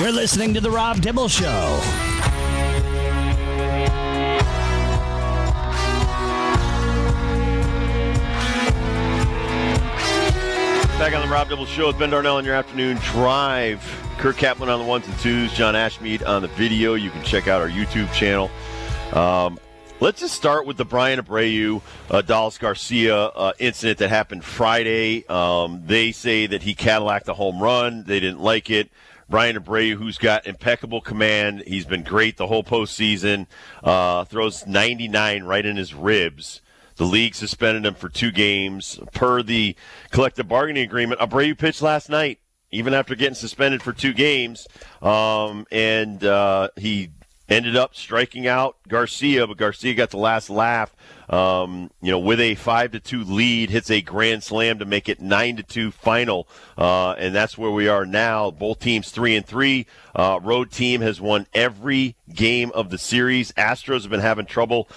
You're listening to The Rob Dibble Show. Back on the Rob Dibble Show with Ben Darnell on your afternoon drive. Kirk Kaplan on the ones and twos, John Ashmead on the video. You can check out our YouTube channel. Let's just start with the Brian Abreu, Dallas Garcia incident that happened Friday. They say that he Cadillac the home run. They didn't like it. Brian Abreu, who's got impeccable command. He's been great the whole postseason. Throws 99 right in his ribs. The league suspended him for 2 games. Per the collective bargaining agreement, Abreu pitched last night, even after getting suspended for 2 games. He ended up striking out Garcia, but Garcia got the last laugh. With a 5-2 lead, hits a grand slam to make it 9-2 final, and that's where we are now. Both teams 3-3. Road team has won every game of the series. Astros have been having trouble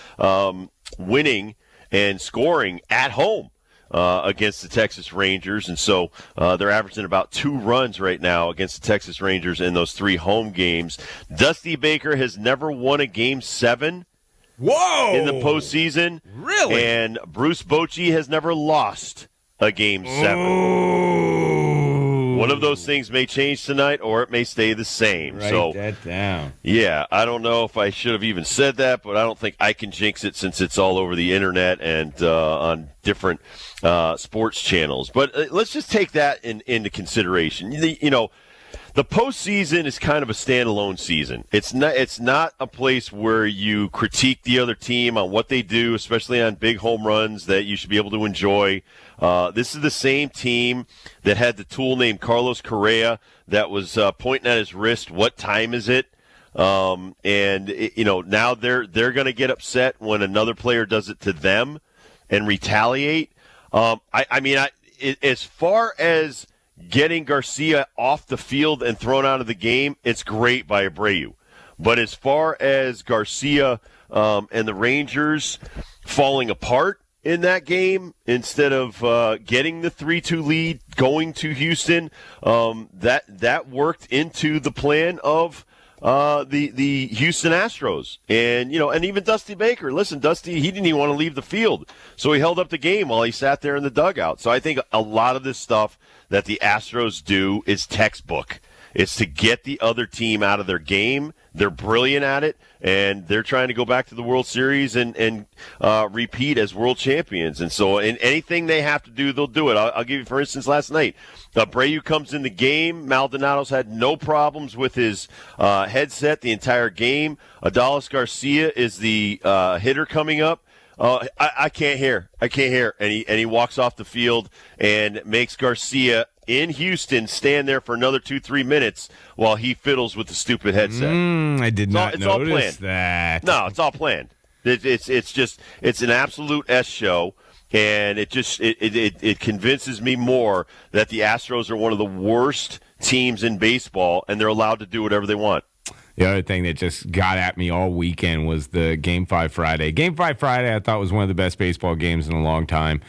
winning and scoring at home against the Texas Rangers, and so they're averaging about 2 runs right now against the Texas Rangers in those 3 home games. Dusty Baker has never won a Game 7 in the postseason. Really? And Bruce Bochy has never lost a Game 7. Ooh. One of those things may change tonight, or it may stay the same. Write that down. Yeah, I don't know if I should have even said that, but I don't think I can jinx it since it's all over the internet and on different sports channels. But let's just take that into consideration. The postseason is kind of a standalone season. It's not a place where you critique the other team on what they do, especially on big home runs that you should be able to enjoy. This is the same team that had the tool named Carlos Correa that was pointing at his wrist. What time is it? Now they're going to get upset when another player does it to them and retaliate. As far as getting Garcia off the field and thrown out of the game, it's great by Abreu. But as far as Garcia and the Rangers falling apart in that game, instead of getting the 3-2 lead, going to Houston, that worked into the plan of the Houston Astros. And even Dusty Baker. Listen, Dusty, he didn't even want to leave the field, so he held up the game while he sat there in the dugout. So I think a lot of this stuff that the Astros do is textbook. It's to get the other team out of their game. They're brilliant at it, and they're trying to go back to the World Series and repeat as world champions. And so in anything they have to do, they'll do it. I'll give you, for instance, last night, Abreu comes in the game. Maldonado's had no problems with his headset the entire game. Dallas Garcia is the hitter coming up. I can't hear. And he walks off the field and makes Garcia in Houston stand there for another 2-3 minutes while he fiddles with the stupid headset. I did not notice that. No, it's all planned. It's an absolute S show, and it convinces me more that the Astros are one of the worst teams in baseball, and they're allowed to do whatever they want. The other thing that just got at me all weekend was the Game 5 Friday. Game 5 Friday, I thought, was one of the best baseball games in a long time.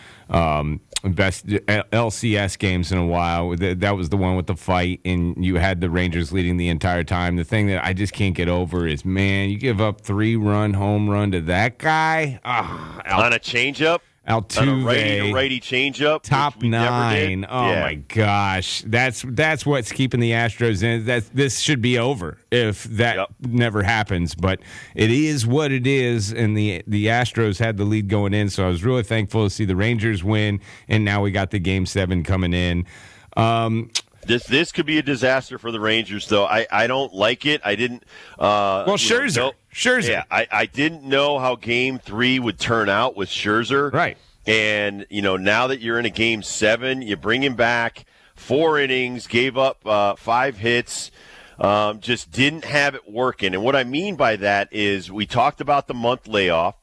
Best LCS games in a while. That was the one with the fight, and you had the Rangers leading the entire time. The thing that I just can't get over is, man, you give up 3-run home run to that guy. On a changeup? Altuve, on a righty changeup, top 9. Oh my gosh, that's what's keeping the Astros in. This should be over if that never happens. But it is what it is, and the Astros had the lead going in, so I was really thankful to see the Rangers win, and now we got the Game 7 coming in. This could be a disaster for the Rangers, though. I don't like it. I didn't. Scherzer. Scherzer. Yeah, I didn't know how Game 3 would turn out with Scherzer. Right. And, now that you're in a Game 7, you bring him back, 4 innings, gave up 5 hits, just didn't have it working. And what I mean by that is we talked about the month layoff.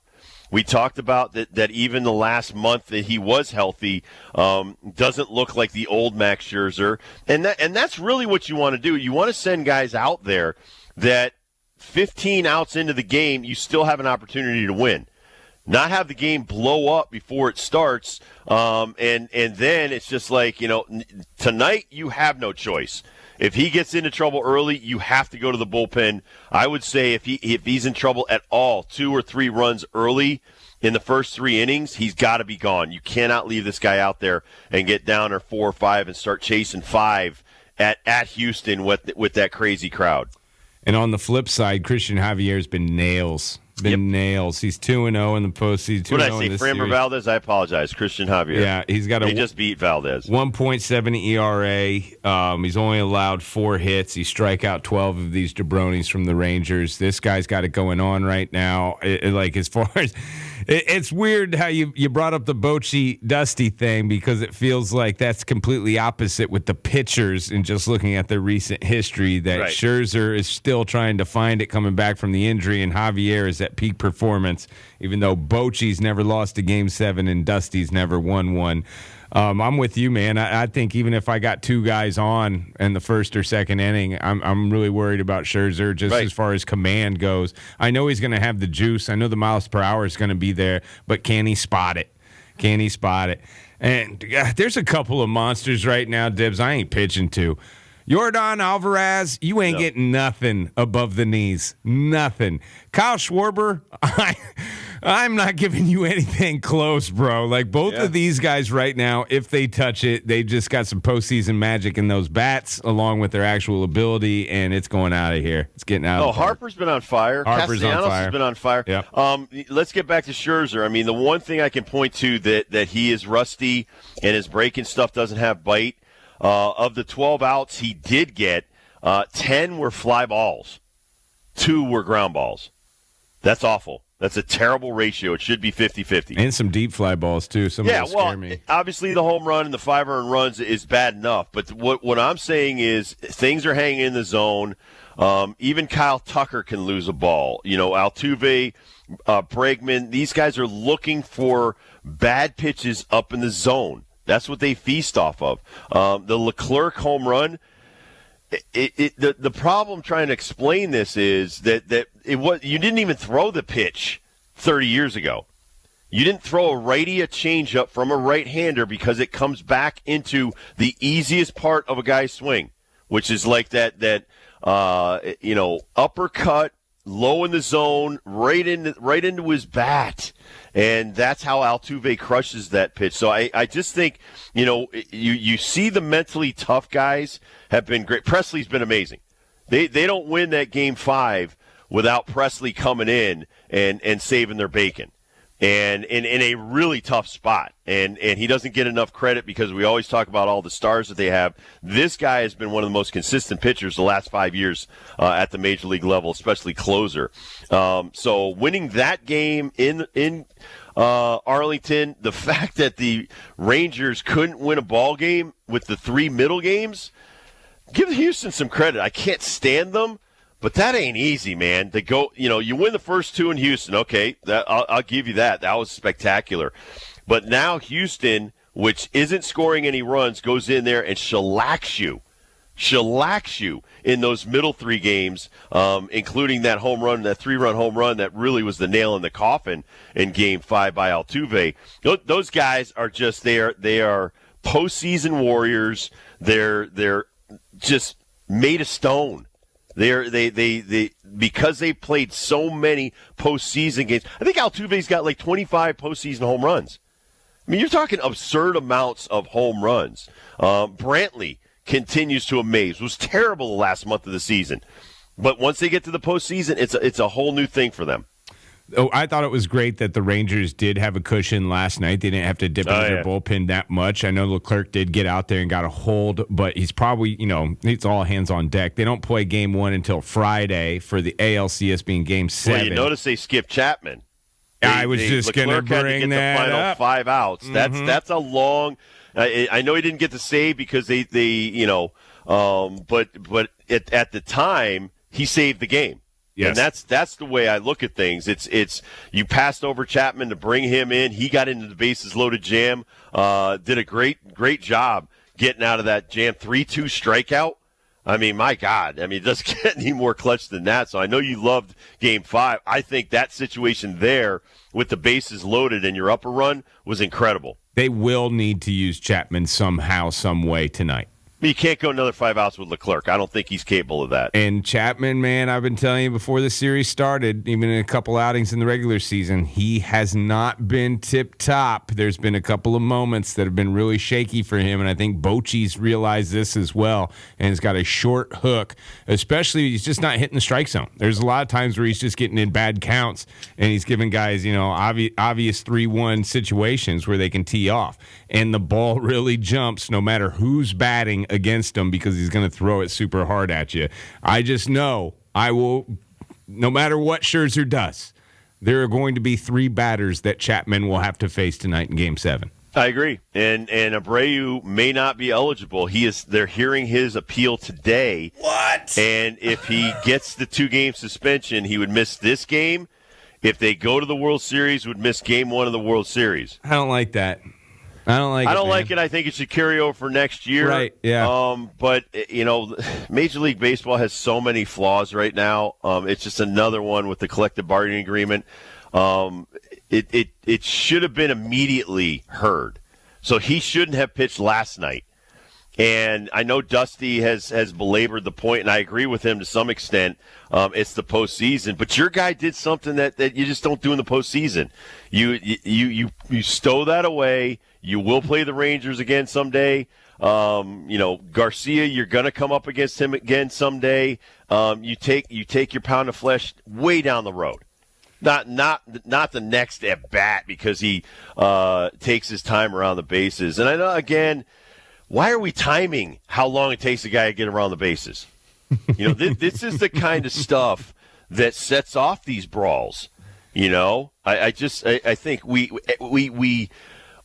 We talked about that even the last month that he was healthy doesn't look like the old Max Scherzer. And that's really what you want to do. You want to send guys out there that 15 outs into the game, you still have an opportunity to win. not have the game blow up before it starts. And then it's just like, tonight you have no choice. If he gets into trouble early, you have to go to the bullpen. I would say if he's in trouble at all, 2 or 3 runs early in the first 3 innings, he's got to be gone. You cannot leave this guy out there and get down or 4 or 5 and start chasing 5 at Houston with that crazy crowd. And on the flip side, Christian Javier's been nails. Nails. He's 2-0 in the postseason. What did I say? Framber Valdez? I apologize. Christian Javier. Yeah, they just beat Valdez. 1.7 ERA. He's only allowed 4 hits. He strike out 12 of these jabronis from the Rangers. This guy's got it going on right now. As far as it's weird how you brought up the Bochy Dusty thing, because it feels like that's completely opposite with the pitchers, and just looking at the recent history that right. Scherzer is still trying to find it coming back from the injury, and Javier is at peak performance, even though Bochy's never lost a Game 7 and Dusty's never won one. I'm with you, man. I think even if I got 2 guys on in the first or second inning, I'm really worried about Scherzer just right. as far as command goes. I know he's going to have the juice. I know the miles per hour is going to be there, but can he spot it? And there's a couple of monsters right now, Dibs, I ain't pitching to. Yordan Alvarez, you ain't getting nothing above the knees. Nothing. Kyle Schwarber, I'm not giving you anything close, bro. Like, both of these guys right now, if they touch it, they just got some postseason magic in those bats, along with their actual ability, and it's going out of here. It's getting out of the park. Harper's been on fire. Castellanos has been on fire. Yep. Let's get back to Scherzer. I mean, the one thing I can point to that he is rusty and his breaking stuff doesn't have bite. Of the 12 outs he did get, 10 were fly balls. 2 were ground balls. That's awful. That's a terrible ratio. It should be 50-50. And some deep fly balls, too. Some of those scare me. Obviously the home run and the 5 earned runs is bad enough. But what I'm saying is things are hanging in the zone. Even Kyle Tucker can lose a ball. Altuve, Bregman, these guys are looking for bad pitches up in the zone. That's what they feast off of. The Leclerc home run, the problem trying to explain this is that you didn't even throw the pitch 30 years ago. You didn't throw a righty a changeup from a right-hander because it comes back into the easiest part of a guy's swing, which is like that uppercut, low in the zone, right into his bat. And that's how Altuve crushes that pitch. So I just think, you see the mentally tough guys have been great. Presley's been amazing. They don't win that Game 5 without Presley coming in and saving their bacon. And in a really tough spot. And he doesn't get enough credit because we always talk about all the stars that they have. This guy has been one of the most consistent pitchers the last 5 years at the major league level, especially closer. So winning that game in Arlington, the fact that the Rangers couldn't win a ball game with the 3 middle games, give Houston some credit. I can't stand them. But that ain't easy, man. To go, you win the first 2 in Houston. Okay, I'll give you that. That was spectacular. But now Houston, which isn't scoring any runs, goes in there and shellacks you in those middle 3 games, including that home run, that 3-run home run that really was the nail in the coffin in Game 5 by Altuve. Those guys are just they are postseason warriors. They're just made of stone. They because they played so many postseason games. I think Altuve's got like 25 postseason home runs. I mean, you're talking absurd amounts of home runs. Brantley continues to amaze. Was terrible the last month of the season, but once they get to the postseason, it's a whole new thing for them. Oh, I thought it was great that the Rangers did have a cushion last night. They didn't have to dip into their bullpen that much. I know Leclerc did get out there and got a hold, but he's probably, it's all hands on deck. They don't play Game 1 until Friday for the ALCS being Game 7. Well, you notice they skipped Chapman. I was just going to bring that up. The final 5 outs. Mm-hmm. That's a long. I know he didn't get to save because but at the time he saved the game. Yes. And that's the way I look at things. It's you passed over Chapman to bring him in. He got into the bases loaded jam. Did a great job getting out of that jam. 3-2 strikeout. I mean, my God. I mean, it doesn't get any more clutch than that. So I know you loved Game 5. I think that situation there with the bases loaded and your upper run was incredible. They will need to use Chapman somehow, some way tonight. You can't go another 5 outs with Leclerc. I don't think he's capable of that. And Chapman, man, I've been telling you before the series started, even in a couple outings in the regular season, he has not been tip-top. There's been a couple of moments that have been really shaky for him, and I think Bochy's realized this as well, and he's got a short hook, especially he's just not hitting the strike zone. There's a lot of times where he's just getting in bad counts, and he's giving guys, obvious 3-1 situations where they can tee off. And the ball really jumps no matter who's batting against him because he's going to throw it super hard at you. I just know I will, no matter what Scherzer does, there are going to be 3 batters that Chapman will have to face tonight in Game 7. I agree. And Abreu may not be eligible. They're hearing his appeal today. What? And if he gets the 2-game suspension, he would miss this game. If they go to the World Series, would miss Game 1 of the World Series. I don't like that. I don't like it. I think it should carry over for next year. Right, yeah. But, Major League Baseball has so many flaws right now. It's just another one with the collective bargaining agreement. It should have been immediately heard. So he shouldn't have pitched last night. And I know Dusty has belabored the point, and I agree with him to some extent. It's the postseason, but your guy did something that you just don't do in the postseason. You stow that away. You will play the Rangers again someday. Garcia, you're going to come up against him again someday. You take your pound of flesh way down the road. Not the next at bat because he takes his time around the bases. And I know, again, why are we timing how long it takes a guy to get around the bases? This is the kind of stuff that sets off these brawls. I think we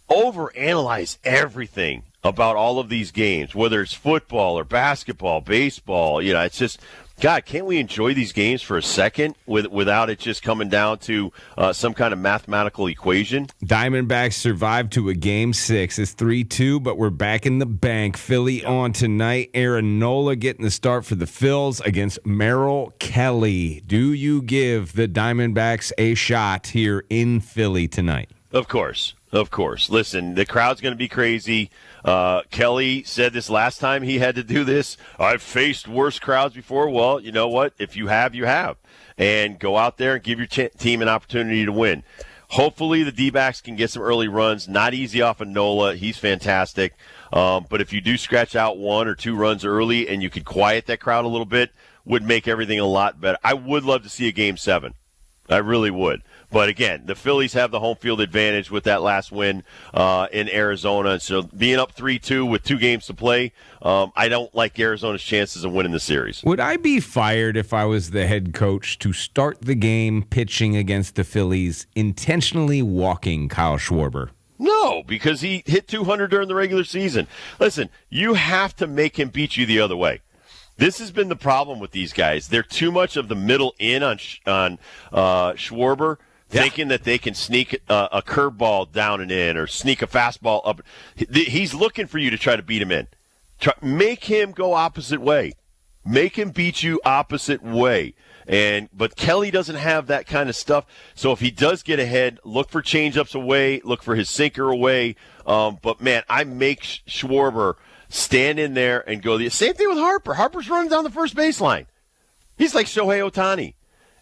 overanalyze everything about all of these games, whether it's football or basketball, baseball. It's just, God, can't we enjoy these games for a second without it just coming down to some kind of mathematical equation? Diamondbacks survived to a Game 6. It's 3-2, but we're back in the bank. Philly on tonight. Aaron Nola getting the start for the Phils against Merrill Kelly. Do you give the Diamondbacks a shot here in Philly tonight? Of course. Listen, the crowd's going to be crazy. Kelly said this last time he had to do this. I've faced worse crowds before. Well, you know what? If you have, you have. And go out there and give your team an opportunity to win. Hopefully the D-backs can get some early runs. Not easy off of Nola. He's fantastic. But if you do scratch out 1 or 2 runs early and you could quiet that crowd a little bit, would make everything a lot better. I would love to see a Game 7. I really would. But, again, the Phillies have the home field advantage with that last win in Arizona. So being up 3-2 with 2 games to play, I don't like Arizona's chances of winning the series. Would I be fired if I was the head coach to start the game pitching against the Phillies, intentionally walking Kyle Schwarber? No, because he hit 200 during the regular season. Listen, you have to make him beat you the other way. This has been the problem with these guys. They're too much of the middle in on Schwarber, thinking that they can sneak a curveball down and in or sneak a fastball up. He's looking for you to try to beat him in. Make him go opposite way. Make him beat you opposite way. But Kelly doesn't have that kind of stuff. So if he does get ahead, look for changeups away, look for his sinker away. But, man, I make Schwarber stand in there and go. The same thing with Harper. Harper's running down the first baseline. He's like Shohei Ohtani.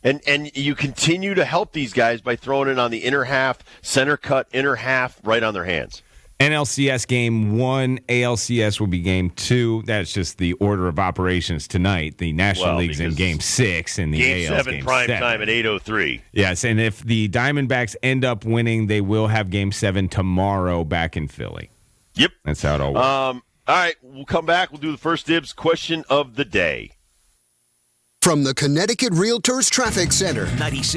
And you continue to help these guys by throwing it on the inner half, center cut, inner half, right on their hands. NLCS Game 1, ALCS will be Game 2. That's just the order of operations tonight. The National League's in Game 6 and the Game AL's 7 Game prime 7. time at 8:03. Yes, and if the Diamondbacks end up winning, they will have Game 7 tomorrow back in Philly. Yep. That's how it all works. All right, we'll come back. We'll do the first dibs question of the day. From the Connecticut Realtors Traffic Center. 97.